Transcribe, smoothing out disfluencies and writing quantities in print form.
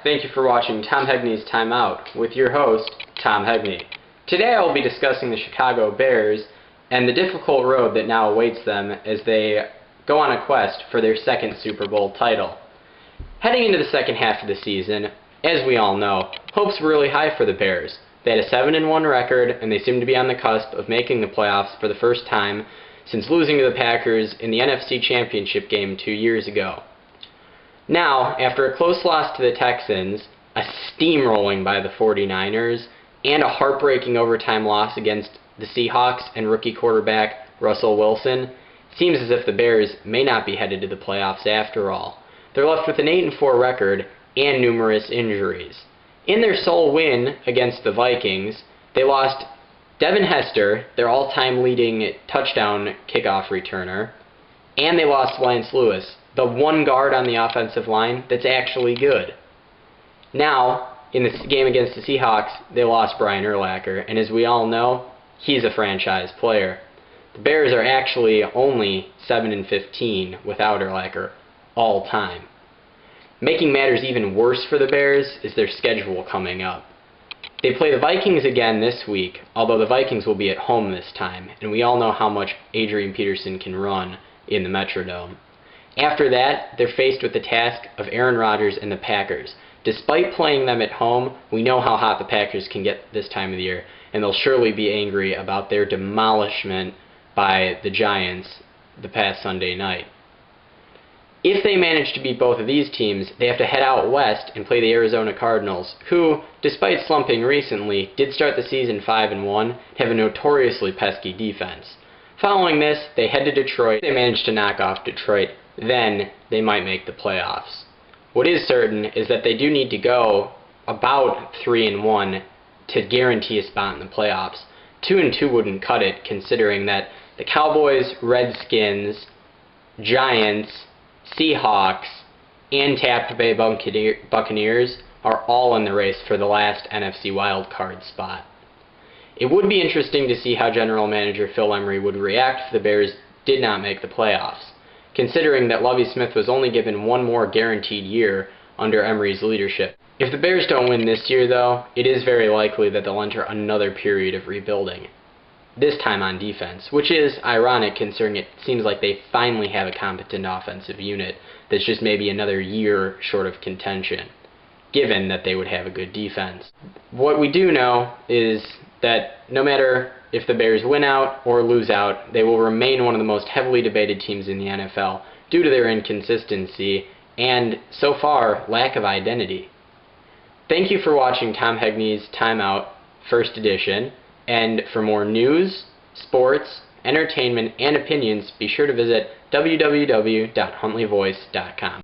thank you for watching Tom Heagney's Timeout with your host, Tom Heagney. Today I will be discussing the Chicago Bears and the difficult road that now awaits them as they go on a quest for their second Super Bowl title. Heading into the second half of the season, as we all know, hopes were really high for the Bears. They had a 7-1 record, and they seemed to be on the cusp of making the playoffs for the first time since losing to the Packers in the NFC Championship game 2 years ago. Now, after a close loss to the Texans, a steamrolling by the 49ers, and a heartbreaking overtime loss against the Seahawks and rookie quarterback Russell Wilson, it seems as if the Bears may not be headed to the playoffs after all. They're left with an 8-4 record and numerous injuries. In their sole win against the Vikings, they lost Devin Hester, their all-time leading touchdown kickoff returner, and they lost Lance Lewis, the one guard on the offensive line that's actually good. Now, in the game against the Seahawks, they lost Brian Urlacher, and as we all know, he's a franchise player. The Bears are actually only 7-15 without Urlacher all time. Making matters even worse for the Bears is their schedule coming up. They play the Vikings again this week, although the Vikings will be at home this time, and we all know how much Adrian Peterson can run in the Metrodome. After that, they're faced with the task of Aaron Rodgers and the Packers. Despite playing them at home, we know how hot the Packers can get this time of the year, and they'll surely be angry about their demolishment by the Giants the past Sunday night. If they manage to beat both of these teams, they have to head out west and play the Arizona Cardinals, who, despite slumping recently, did start the season 5-1 and have a notoriously pesky defense. Following this, they head to Detroit. They manage to knock off Detroit. Then they might make the playoffs. What is certain is that they do need to go about 3-1 to guarantee a spot in the playoffs. 2-2 wouldn't cut it, considering that the Cowboys, Redskins, Giants, Seahawks, and Tampa Bay Buccaneers are all in the race for the last NFC wildcard spot. It would be interesting to see how General Manager Phil Emery would react if the Bears did not make the playoffs, considering that Lovie Smith was only given one more guaranteed year under Emery's leadership. If the Bears don't win this year, though, it is very likely that they'll enter another period of rebuilding, this time on defense, which is ironic considering it seems like they finally have a competent offensive unit that's just maybe another year short of contention, given that they would have a good defense. What we do know is that no matter if the Bears win out or lose out, they will remain one of the most heavily debated teams in the NFL due to their inconsistency and, so far, lack of identity. Thank you for watching Tom Heagney's Timeout, First Edition, and for more news, sports, entertainment, and opinions, be sure to visit www.huntleyvoice.com.